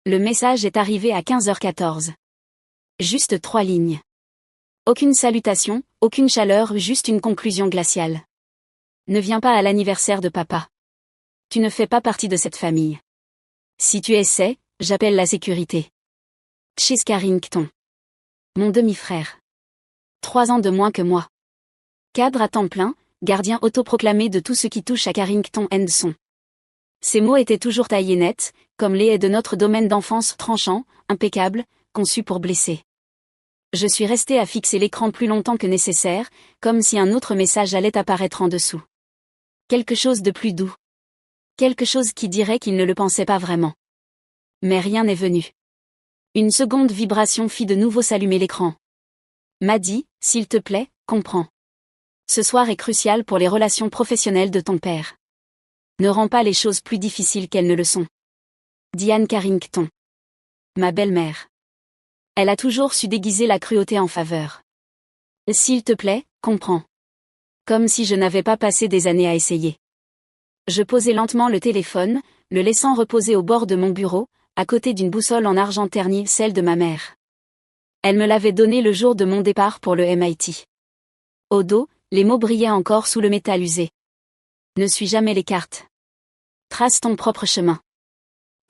Le message est arrivé à 15h14. Juste 3 lignes. Aucune salutation, aucune chaleur, juste une conclusion glaciale. Ne viens pas à l'anniversaire de papa. Tu ne fais pas partie de cette famille. Si tu essaies, j'appelle la sécurité. Chase Carrington. Mon demi-frère. 3 ans de moins que moi. Cadre à temps plein, gardien autoproclamé de tout ce qui touche à Carrington & Son. Ces mots étaient toujours taillés net, comme les haies de notre domaine d'enfance tranchant, impeccable, conçu pour blesser. Je suis resté à fixer l'écran plus longtemps que nécessaire, comme si un autre message allait apparaître en dessous. Quelque chose de plus doux. Quelque chose qui dirait qu'il ne le pensait pas vraiment. Mais rien n'est venu. Une seconde vibration fit de nouveau s'allumer l'écran. M'a dit, s'il te plaît, comprends. Ce soir est crucial pour les relations professionnelles de ton père. Ne rends pas les choses plus difficiles qu'elles ne le sont. Diane Carrington. Ma belle-mère. Elle a toujours su déguiser la cruauté en faveur. S'il te plaît, comprends. Comme si je n'avais pas passé des années à essayer. Je posai lentement le téléphone, le laissant reposer au bord de mon bureau, à côté d'une boussole en argent terni, celle de ma mère. Elle me l'avait donnée le jour de mon départ pour le MIT. Au dos, les mots brillaient encore sous le métal usé. Ne suis jamais les cartes. Trace ton propre chemin.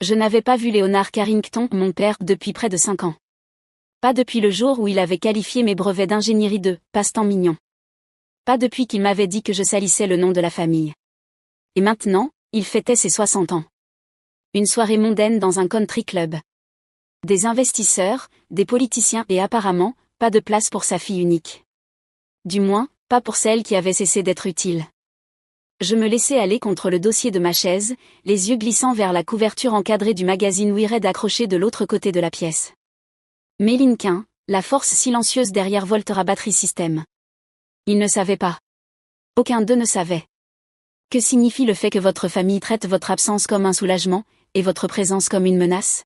Je n'avais pas vu Leonard Carrington, mon père, depuis près de 5 ans. Pas depuis le jour où il avait qualifié mes brevets d'ingénierie de « passe-temps mignon ». Pas depuis qu'il m'avait dit que je salissais le nom de la famille. Et maintenant, il fêtait ses 60 ans. Une soirée mondaine dans un country club. Des investisseurs, des politiciens et apparemment, pas de place pour sa fille unique. Du moins, pas pour celle qui avait cessé d'être utile. Je me laissai aller contre le dossier de ma chaise, les yeux glissant vers la couverture encadrée du magazine Wired accroché de l'autre côté de la pièce. Mélinquin, la force silencieuse derrière Volterra Battery System. Ils ne savaient pas. Aucun d'eux ne savait. Que signifie le fait que votre famille traite votre absence comme un soulagement, et votre présence comme une menace?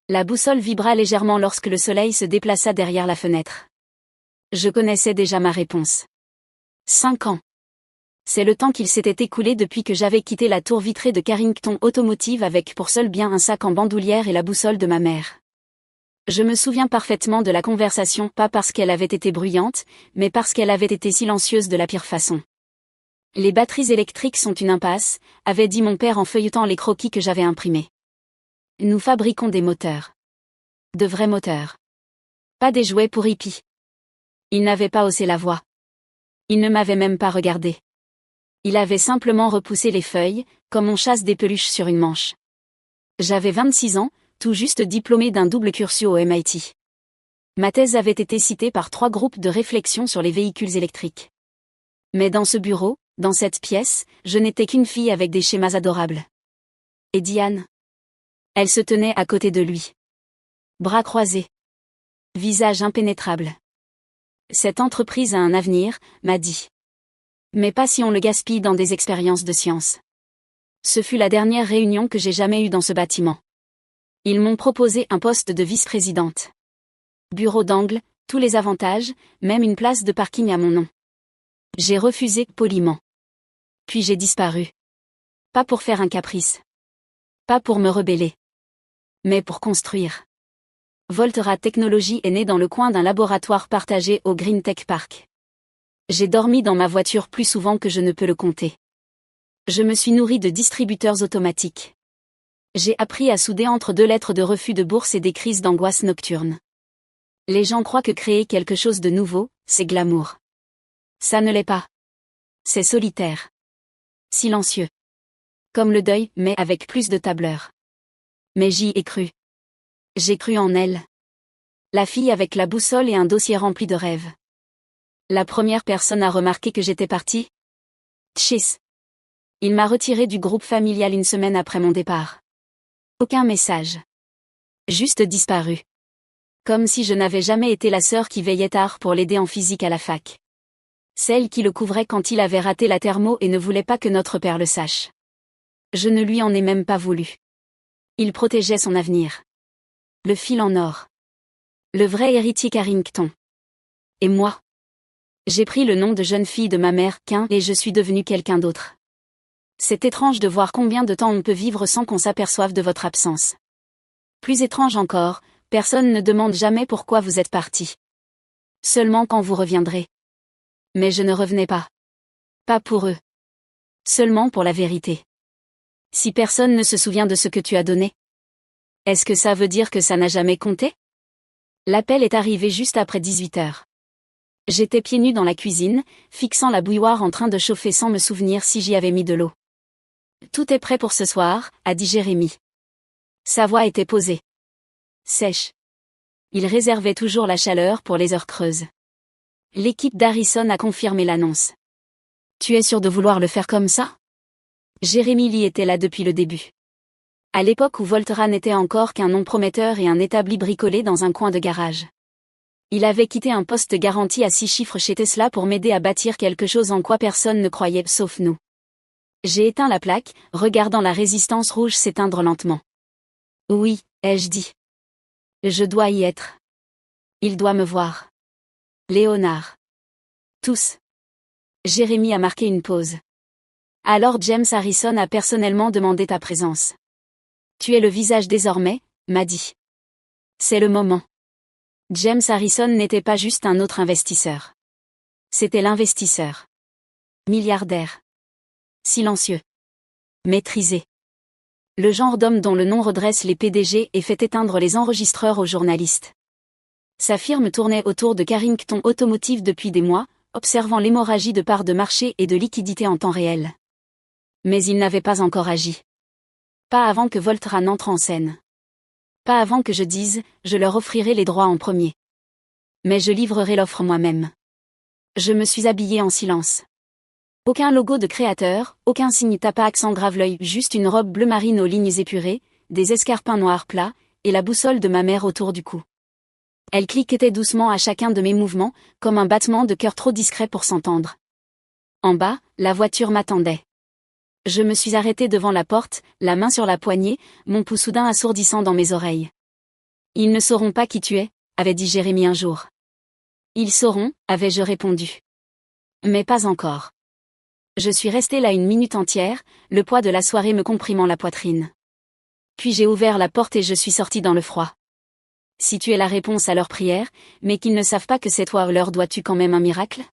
La boussole vibra légèrement lorsque le soleil se déplaça derrière la fenêtre. Je connaissais déjà ma réponse. 5 ans. C'est le temps qu'il s'était écoulé depuis que j'avais quitté la tour vitrée de Carrington Automotive avec pour seul bien un sac en bandoulière et la boussole de ma mère. Je me souviens parfaitement de la conversation, pas parce qu'elle avait été bruyante, mais parce qu'elle avait été silencieuse de la pire façon. Les batteries électriques sont une impasse, avait dit mon père en feuilletant les croquis que j'avais imprimés. Nous fabriquons des moteurs. De vrais moteurs. Pas des jouets pour hippies. Il n'avait pas haussé la voix. Il ne m'avait même pas regardé. Il avait simplement repoussé les feuilles, comme on chasse des peluches sur une manche. J'avais 26 ans, tout juste diplômé d'un double cursus au MIT. Ma thèse avait été citée par 3 groupes de réflexion sur les véhicules électriques. Mais dans ce bureau, dans cette pièce, je n'étais qu'une fille avec des schémas adorables. Et Diane? Elle se tenait à côté de lui. Bras croisés. Visage impénétrable. Cette entreprise a un avenir, m'a dit. Mais pas si on le gaspille dans des expériences de science. Ce fut la dernière réunion que j'ai jamais eue dans ce bâtiment. Ils m'ont proposé un poste de vice-présidente. Bureau d'angle, tous les avantages, même une place de parking à mon nom. J'ai refusé poliment. Puis j'ai disparu. Pas pour faire un caprice. Pas pour me rebeller. Mais pour construire. Volterra Technologies est né dans le coin d'un laboratoire partagé au Green Tech Park. J'ai dormi dans ma voiture plus souvent que je ne peux le compter. Je me suis nourri de distributeurs automatiques. J'ai appris à souder entre 2 lettres de refus de bourse et des crises d'angoisse nocturne. Les gens croient que créer quelque chose de nouveau, c'est glamour. Ça ne l'est pas. C'est solitaire. Silencieux. Comme le deuil, mais avec plus de tableur. Mais j'y ai cru. J'ai cru en elle. La fille avec la boussole et un dossier rempli de rêves. La première personne à remarquer que j'étais partie? Chase. Il m'a retiré du groupe familial une semaine après mon départ. Aucun message. Juste disparu. Comme si je n'avais jamais été la sœur qui veillait tard pour l'aider en physique à la fac. Celle qui le couvrait quand il avait raté la thermo et ne voulait pas que notre père le sache. Je ne lui en ai même pas voulu. Il protégeait son avenir. Le fil en or. Le vrai héritier Carrington. Et moi? J'ai pris le nom de jeune fille de ma mère, et je suis devenue quelqu'un d'autre. C'est étrange de voir combien de temps on peut vivre sans qu'on s'aperçoive de votre absence. Plus étrange encore, personne ne demande jamais pourquoi vous êtes parti. Seulement quand vous reviendrez. Mais je ne revenais pas. Pas pour eux. Seulement pour la vérité. Si personne ne se souvient de ce que tu as donné, est-ce que ça veut dire que ça n'a jamais compté? L'appel est arrivé juste après 18 heures. J'étais pieds nus dans la cuisine, fixant la bouilloire en train de chauffer sans me souvenir si j'y avais mis de l'eau. Tout est prêt pour ce soir, a dit Jérémy. Sa voix était posée. Sèche. Il réservait toujours la chaleur pour les heures creuses. L'équipe d'Harrison a confirmé l'annonce. Tu es sûr de vouloir le faire comme ça? Jérémy Lee était là depuis le début. À l'époque où Voltera n'était encore qu'un nom prometteur et un établi bricolé dans un coin de garage. Il avait quitté un poste garanti à 6 chiffres chez Tesla pour m'aider à bâtir quelque chose en quoi personne ne croyait sauf nous. J'ai éteint la plaque, regardant la résistance rouge s'éteindre lentement. Oui, ai-je dit. Je dois y être. Il doit me voir. Léonard. Tous. Jérémy a marqué une pause. Alors James Harrison a personnellement demandé ta présence. Tu es le visage désormais, m'a dit. C'est le moment. James Harrison n'était pas juste un autre investisseur. C'était l'investisseur. Milliardaire. Silencieux. Maîtrisé. Le genre d'homme dont le nom redresse les PDG et fait éteindre les enregistreurs aux journalistes. Sa firme tournait autour de Carrington Automotive depuis des mois, observant l'hémorragie de parts de marché et de liquidités en temps réel. Mais il n'avait pas encore agi. Pas avant que Voltera n'entre en scène. Pas avant que je dise, je leur offrirai les droits en premier. Mais je livrerai l'offre moi-même. Je me suis habillé en silence. Aucun logo de créateur, aucun signe tape à accent grave l'œil, juste une robe bleu marine aux lignes épurées, des escarpins noirs plats, et la boussole de ma mère autour du cou. Elle cliquetait doucement à chacun de mes mouvements, comme un battement de cœur trop discret pour s'entendre. En bas, la voiture m'attendait. Je me suis arrêté devant la porte, la main sur la poignée, mon pouls soudain assourdissant dans mes oreilles. Ils ne sauront pas qui tu es, avait dit Jérémy un jour. Ils sauront, avais-je répondu. Mais pas encore. Je suis resté là une minute entière, le poids de la soirée me comprimant la poitrine. Puis j'ai ouvert la porte et je suis sorti dans le froid. Si tu es la réponse à leurs prières, mais qu'ils ne savent pas que c'est toi, leur dois-tu quand même un miracle?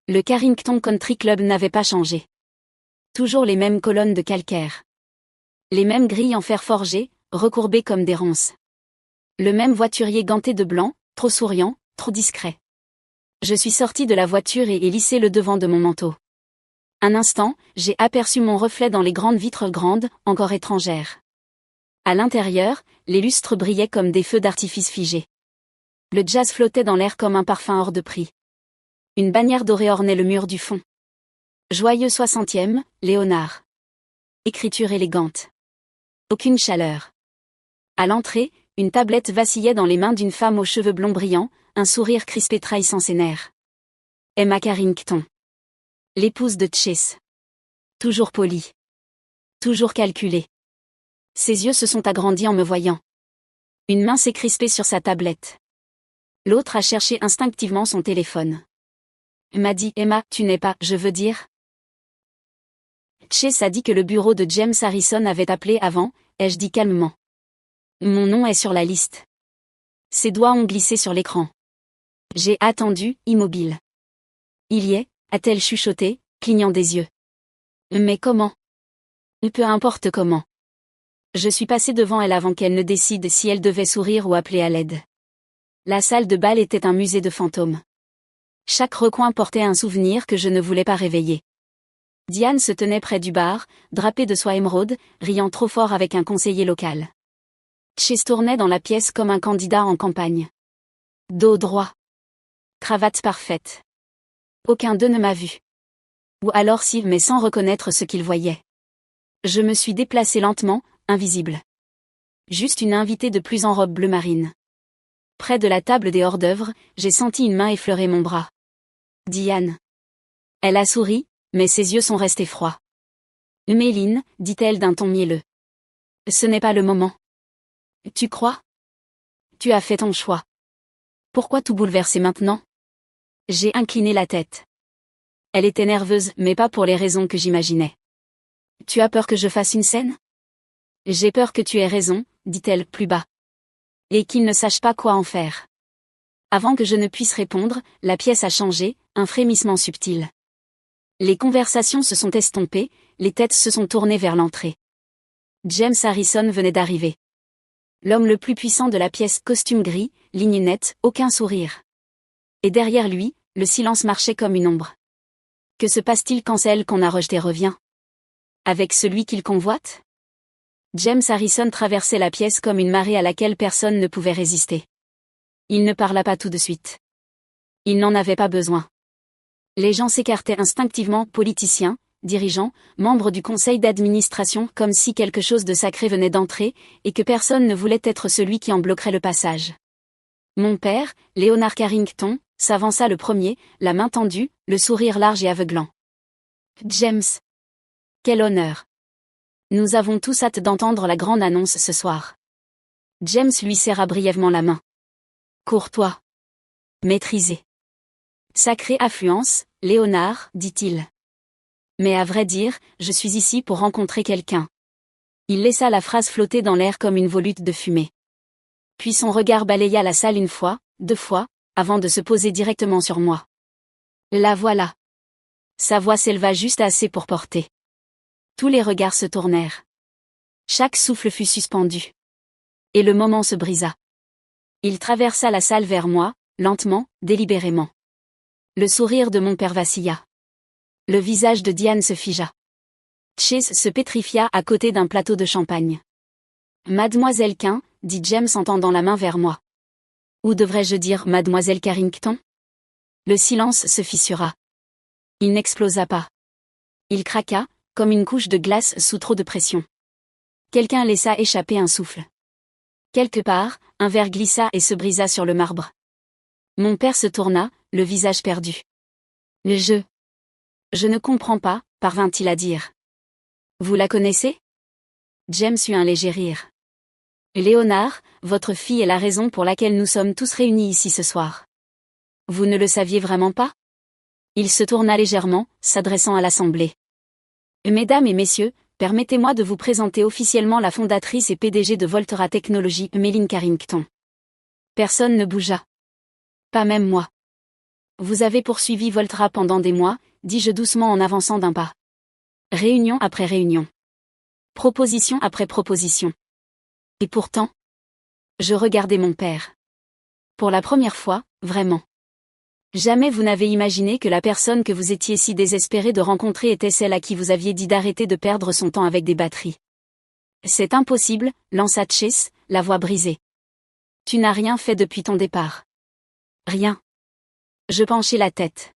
Le Carrington Country Club n'avait pas changé. Toujours les mêmes colonnes de calcaire. Les mêmes grilles en fer forgé, recourbées comme des ronces. Le même voiturier ganté de blanc, trop souriant, trop discret. Je suis sorti de la voiture et ai lissé le devant de mon manteau. Un instant, j'ai aperçu mon reflet dans les grandes vitres grandes, encore étrangères. À l'intérieur, les lustres brillaient comme des feux d'artifice figés. Le jazz flottait dans l'air comme un parfum hors de prix. Une bannière dorée ornait le mur du fond. Joyeux 60e, Léonard. Écriture élégante. Aucune chaleur. À l'entrée, une tablette vacillait dans les mains d'une femme aux cheveux blonds brillants, un sourire crispé trahissant ses nerfs. Emma Carrington. L'épouse de Chase. Toujours polie. Toujours calculée. Ses yeux se sont agrandis en me voyant. Une main s'est crispée sur sa tablette. L'autre a cherché instinctivement son téléphone. M'a dit Emma, tu n'es pas, je veux dire. Chase a dit que le bureau de James Harrison avait appelé avant, ai-je dit calmement. Mon nom est sur la liste. Ses doigts ont glissé sur l'écran. J'ai attendu, immobile. Il y est, a-t-elle chuchoté, clignant des yeux. Mais comment? Peu importe comment. Je suis passé devant elle avant qu'elle ne décide si elle devait sourire ou appeler à l'aide. La salle de bal était un musée de fantômes. Chaque recoin portait un souvenir que je ne voulais pas réveiller. Diane se tenait près du bar, drapée de soie émeraude, riant trop fort avec un conseiller local. Chase tournait dans la pièce comme un candidat en campagne. Dos droit. Cravate parfaite. Aucun d'eux ne m'a vu. Ou alors si, mais sans reconnaître ce qu'ils voyaient. Je me suis déplacé lentement, invisible. Juste une invitée de plus en robe bleu marine. Près de la table des hors-d'œuvre, j'ai senti une main effleurer mon bras. Diane. Elle a souri, mais ses yeux sont restés froids. Méline, dit-elle d'un ton mielleux. Ce n'est pas le moment. Tu crois? Tu as fait ton choix. Pourquoi tout bouleverser maintenant? J'ai incliné la tête. Elle était nerveuse, mais pas pour les raisons que j'imaginais. Tu as peur que je fasse une scène? J'ai peur que tu aies raison, dit-elle plus bas. Et qu'il ne sache pas quoi en faire. Avant que je ne puisse répondre, la pièce a changé, un frémissement subtil. Les conversations se sont estompées, les têtes se sont tournées vers l'entrée. James Harrison venait d'arriver. L'homme le plus puissant de la pièce, costume gris, ligne nette, aucun sourire. Et derrière lui, le silence marchait comme une ombre. Que se passe-t-il quand celle qu'on a rejetée revient? Avec celui qu'il convoite? James Harrison traversait la pièce comme une marée à laquelle personne ne pouvait résister. Il ne parla pas tout de suite. Il n'en avait pas besoin. Les gens s'écartaient instinctivement, politiciens, dirigeants, membres du conseil d'administration, comme si quelque chose de sacré venait d'entrer, et que personne ne voulait être celui qui en bloquerait le passage. Mon père, Leonard Carrington, s'avança le premier, la main tendue, le sourire large et aveuglant. James. Quel honneur. Nous avons tous hâte d'entendre la grande annonce ce soir. James lui serra brièvement la main. Courtois. Maîtrisé. Sacrée affluence, Léonard, dit-il. Mais à vrai dire, je suis ici pour rencontrer quelqu'un. Il laissa la phrase flotter dans l'air comme une volute de fumée. Puis son regard balaya la salle une fois, deux fois, avant de se poser directement sur moi. La voilà. Sa voix s'éleva juste assez pour porter. Tous les regards se tournèrent. Chaque souffle fut suspendu. Et le moment se brisa. Il traversa la salle vers moi, lentement, délibérément. Le sourire de mon père vacilla. Le visage de Diane se figea. Chase se pétrifia à côté d'un plateau de champagne. Mademoiselle Quin, dit James en tendant la main vers moi. Ou devrais-je dire Mademoiselle Carrington? Le silence se fissura. Il n'explosa pas. Il craqua, comme une couche de glace sous trop de pression. Quelqu'un laissa échapper un souffle. Quelque part, un verre glissa et se brisa sur le marbre. Mon père se tourna, le visage perdu. Je ne comprends pas, parvint-il à dire. Vous la connaissez? James eut un léger rire. Léonard, votre fille est la raison pour laquelle nous sommes tous réunis ici ce soir. Vous ne le saviez vraiment pas? Il se tourna légèrement, s'adressant à l'assemblée. Mesdames et messieurs, permettez-moi de vous présenter officiellement la fondatrice et PDG de Volterra Technologies, Méline Carrington. Personne ne bougea. Pas même moi. Vous avez poursuivi Volterra pendant des mois, dis-je doucement en avançant d'un pas. Réunion après réunion. Proposition après proposition. Et pourtant, je regardais mon père. Pour la première fois, vraiment. Jamais vous n'avez imaginé que la personne que vous étiez si désespéré de rencontrer était celle à qui vous aviez dit d'arrêter de perdre son temps avec des batteries. C'est impossible, lança Chase, la voix brisée. Tu n'as rien fait depuis ton départ. Rien. Je penchai la tête.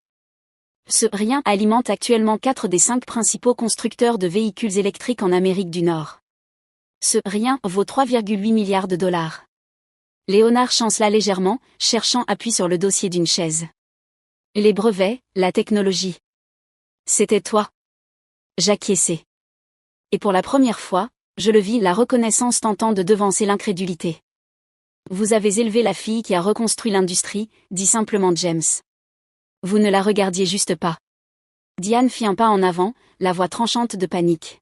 Ce rien alimente actuellement 4 des 5 principaux constructeurs de véhicules électriques en Amérique du Nord. Ce rien vaut 3,8 milliards de dollars. Léonard chancela légèrement, cherchant appui sur le dossier d'une chaise. Les brevets, la technologie. C'était toi. J'acquiesçai. Et pour la première fois, je le vis, la reconnaissance tentant de devancer l'incrédulité. Vous avez élevé la fille qui a reconstruit l'industrie, dit simplement James. Vous ne la regardiez juste pas. Diane fit un pas en avant, la voix tranchante de panique.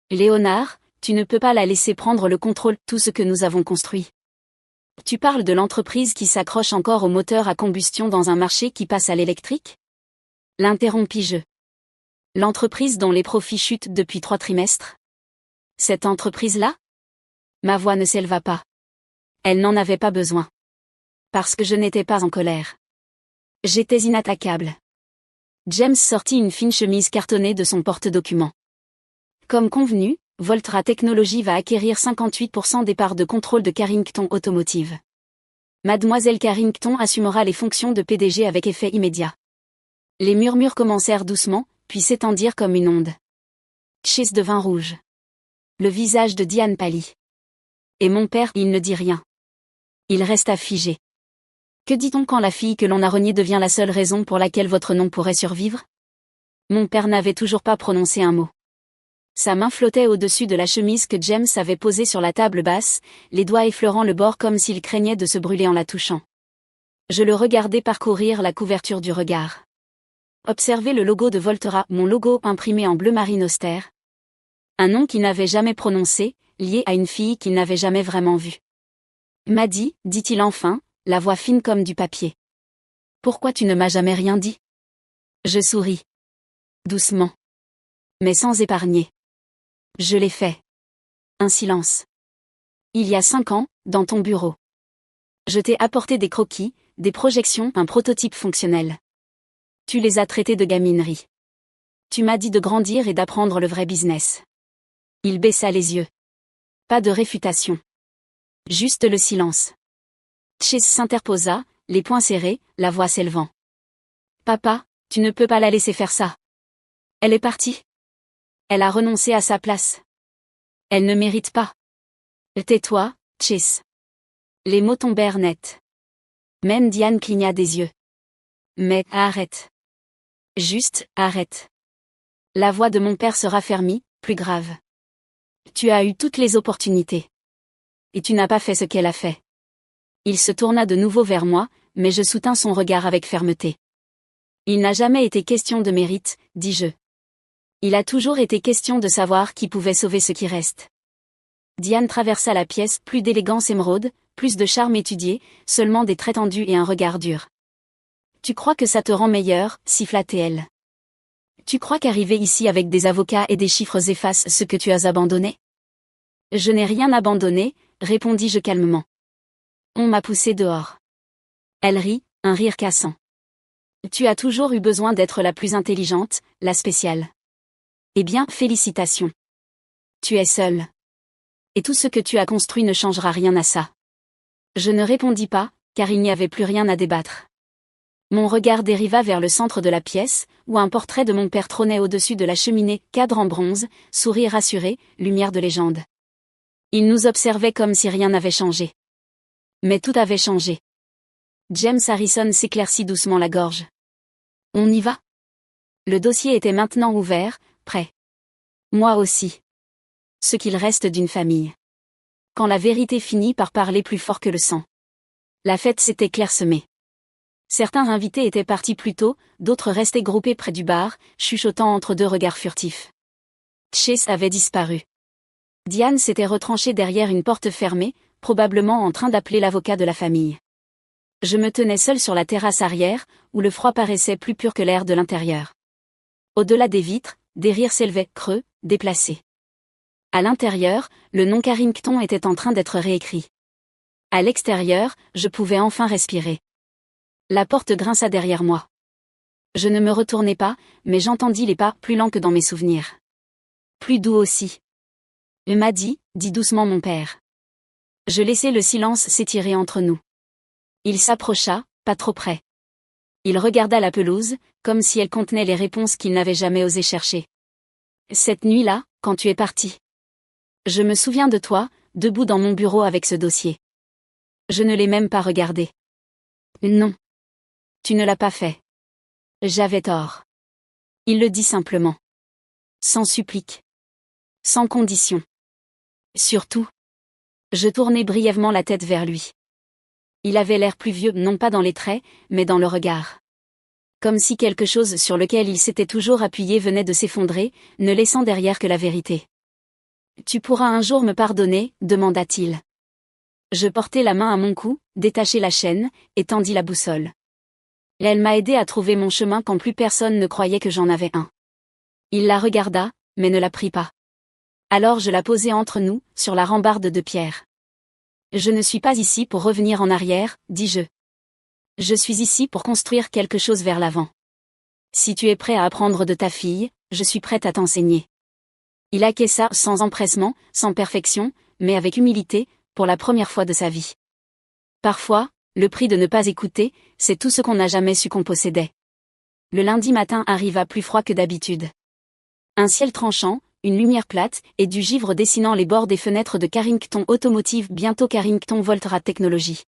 Léonard, tu ne peux pas la laisser prendre le contrôle, tout ce que nous avons construit. Tu parles de l'entreprise qui s'accroche encore au moteur à combustion dans un marché qui passe à l'électrique? L'interrompis-je. L'entreprise dont les profits chutent depuis 3 trimestres? Cette entreprise-là? Ma voix ne s'éleva pas. Elle n'en avait pas besoin. Parce que je n'étais pas en colère. J'étais inattaquable. James sortit une fine chemise cartonnée de son porte-documents. Comme convenu, Volterra Technologies va acquérir 58% des parts de contrôle de Carrington Automotive. Mademoiselle Carrington assumera les fonctions de PDG avec effet immédiat. Les murmures commencèrent doucement, puis s'étendirent comme une onde. Chase devint rouge. Le visage de Diane pâlit. Et mon père, il ne dit rien. Il resta figé. Que dit-on quand la fille que l'on a reniée devient la seule raison pour laquelle votre nom pourrait survivre? Mon père n'avait toujours pas prononcé un mot. Sa main flottait au-dessus de la chemise que James avait posée sur la table basse, les doigts effleurant le bord comme s'il craignait de se brûler en la touchant. Je le regardais parcourir la couverture du regard. Observez le logo de Volterra, mon logo imprimé en bleu marine austère. Un nom qu'il n'avait jamais prononcé, lié à une fille qu'il n'avait jamais vraiment vue. Maddie, dit-il enfin, la voix fine comme du papier. Pourquoi tu ne m'as jamais rien dit? Je souris. Doucement. Mais sans épargner. Je l'ai fait. Un silence. Il y a 5 ans, dans ton bureau. Je t'ai apporté des croquis, des projections, un prototype fonctionnel. Tu les as traités de gaminerie. Tu m'as dit de grandir et d'apprendre le vrai business. Il baissa les yeux. Pas de réfutation. Juste le silence. Chase s'interposa, les poings serrés, la voix s'élevant. Papa, tu ne peux pas la laisser faire ça. Elle est partie. Elle a renoncé à sa place. Elle ne mérite pas. Tais-toi, Chase. Les mots tombèrent net. Même Diane cligna des yeux. Mais arrête. Juste, arrête. La voix de mon père se raffermit, plus grave. Tu as eu toutes les opportunités. Et tu n'as pas fait ce qu'elle a fait. Il se tourna de nouveau vers moi, mais je soutins son regard avec fermeté. Il n'a jamais été question de mérite, dis-je. Il a toujours été question de savoir qui pouvait sauver ce qui reste. Diane traversa la pièce, plus d'élégance émeraude, plus de charme étudié, seulement des traits tendus et un regard dur. Tu crois que ça te rend meilleur, siffla-t-elle. Tu crois qu'arriver ici avec des avocats et des chiffres efface ce que tu as abandonné? Je n'ai rien abandonné, répondis-je calmement. On m'a poussé dehors. Elle rit, un rire cassant. Tu as toujours eu besoin d'être la plus intelligente, la spéciale. Eh bien, félicitations. Tu es seule. Et tout ce que tu as construit ne changera rien à ça. Je ne répondis pas, car il n'y avait plus rien à débattre. Mon regard dériva vers le centre de la pièce, où un portrait de mon père trônait au-dessus de la cheminée, cadre en bronze, sourire rassuré, lumière de légende. Il nous observait comme si rien n'avait changé. Mais tout avait changé. James Harrison s'éclaircit doucement la gorge. On y va? Le dossier était maintenant ouvert, prêt. Moi aussi. Ce qu'il reste d'une famille. Quand la vérité finit par parler plus fort que le sang. La fête s'était clairsemée. Certains invités étaient partis plus tôt, d'autres restaient groupés près du bar, chuchotant entre deux regards furtifs. Chase avait disparu. Diane s'était retranchée derrière une porte fermée, probablement en train d'appeler l'avocat de la famille. Je me tenais seul sur la terrasse arrière, où le froid paraissait plus pur que l'air de l'intérieur. Au-delà des vitres, des rires s'élevaient, creux, déplacés. À l'intérieur, le nom Carrington était en train d'être réécrit. À l'extérieur, je pouvais enfin respirer. La porte grinça derrière moi. Je ne me retournai pas, mais j'entendis les pas plus lents que dans mes souvenirs. Plus doux aussi. Maddie, dit doucement mon père. Je laissai le silence s'étirer entre nous. Il s'approcha, pas trop près. Il regarda la pelouse, comme si elle contenait les réponses qu'il n'avait jamais osé chercher. Cette nuit-là, quand tu es parti. Je me souviens de toi, debout dans mon bureau avec ce dossier. Je ne l'ai même pas regardé. Non. Tu ne l'as pas fait. J'avais tort. Il le dit simplement. Sans supplique. Sans condition. Surtout. Je tournai brièvement la tête vers lui. Il avait l'air plus vieux, non pas dans les traits, mais dans le regard. Comme si quelque chose sur lequel il s'était toujours appuyé venait de s'effondrer, ne laissant derrière que la vérité. Tu pourras un jour me pardonner, demanda-t-il. Je portai la main à mon cou, détachai la chaîne, et tendis la boussole. Elle m'a aidé à trouver mon chemin quand plus personne ne croyait que j'en avais un. Il la regarda, mais ne la prit pas. Alors je la posai entre nous, sur la rambarde de pierre. Je ne suis pas ici pour revenir en arrière, dis-je. Je suis ici pour construire quelque chose vers l'avant. Si tu es prêt à apprendre de ta fille, je suis prête à t'enseigner. Il acquiesça sans empressement, sans perfection, mais avec humilité, pour la première fois de sa vie. Parfois, le prix de ne pas écouter, c'est tout ce qu'on n'a jamais su qu'on possédait. Le lundi matin arriva plus froid que d'habitude. Un ciel tranchant, une lumière plate, et du givre dessinant les bords des fenêtres de Carrington Automotive, bientôt Carrington Voltra Technology.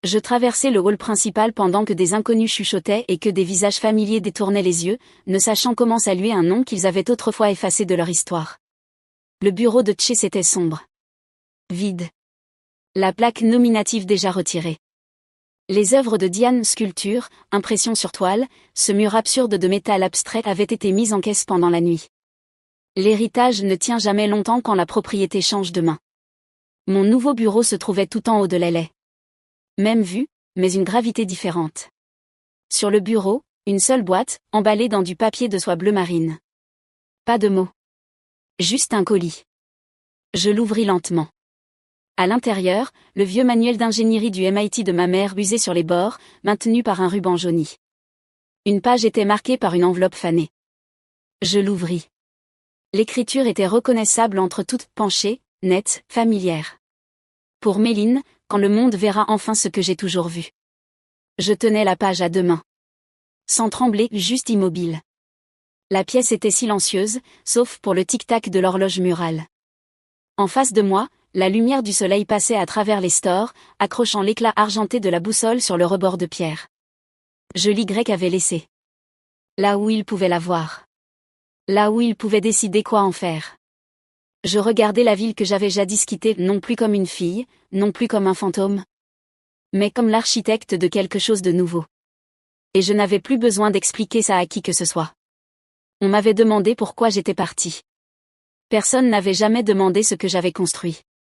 Je traversai le hall principal pendant que des inconnus chuchotaient et que des visages familiers détournaient les yeux, ne sachant comment saluer un nom qu'ils avaient autrefois effacé de leur histoire. Le bureau de Chase était sombre. Vide. La plaque nominative déjà retirée. Les œuvres de Diane, sculptures, impressions sur toile, ce mur absurde de métal abstrait avaient été mises en caisse pendant la nuit. L'héritage ne tient jamais longtemps quand la propriété change de main. Mon nouveau bureau se trouvait tout en haut de l'aile. Même vue, mais une gravité différente. Sur le bureau, une seule boîte, emballée dans du papier de soie bleu marine. Pas de mots. Juste un colis. Je l'ouvris lentement. À l'intérieur, le vieux manuel d'ingénierie du MIT de ma mère usé sur les bords, maintenu par un ruban jauni. Une page était marquée par une enveloppe fanée. Je l'ouvris. L'écriture était reconnaissable entre toutes, penchée, nette, familière. Pour Méline, quand le monde verra enfin ce que j'ai toujours vu. Je tenais la page à deux mains. Sans trembler, juste immobile. La pièce était silencieuse, sauf pour le tic-tac de l'horloge murale. En face de moi, la lumière du soleil passait à travers les stores, accrochant l'éclat argenté de la boussole sur le rebord de pierre. Je l'Y avait laissé. Là où il pouvait la voir. Là où il pouvait décider quoi en faire. Je regardais la ville que j'avais jadis quittée non plus comme une fille, non plus comme un fantôme, mais comme l'architecte de quelque chose de nouveau. Et je n'avais plus besoin d'expliquer ça à qui que ce soit. On m'avait demandé pourquoi j'étais partie. Personne n'avait jamais demandé ce que j'avais construit.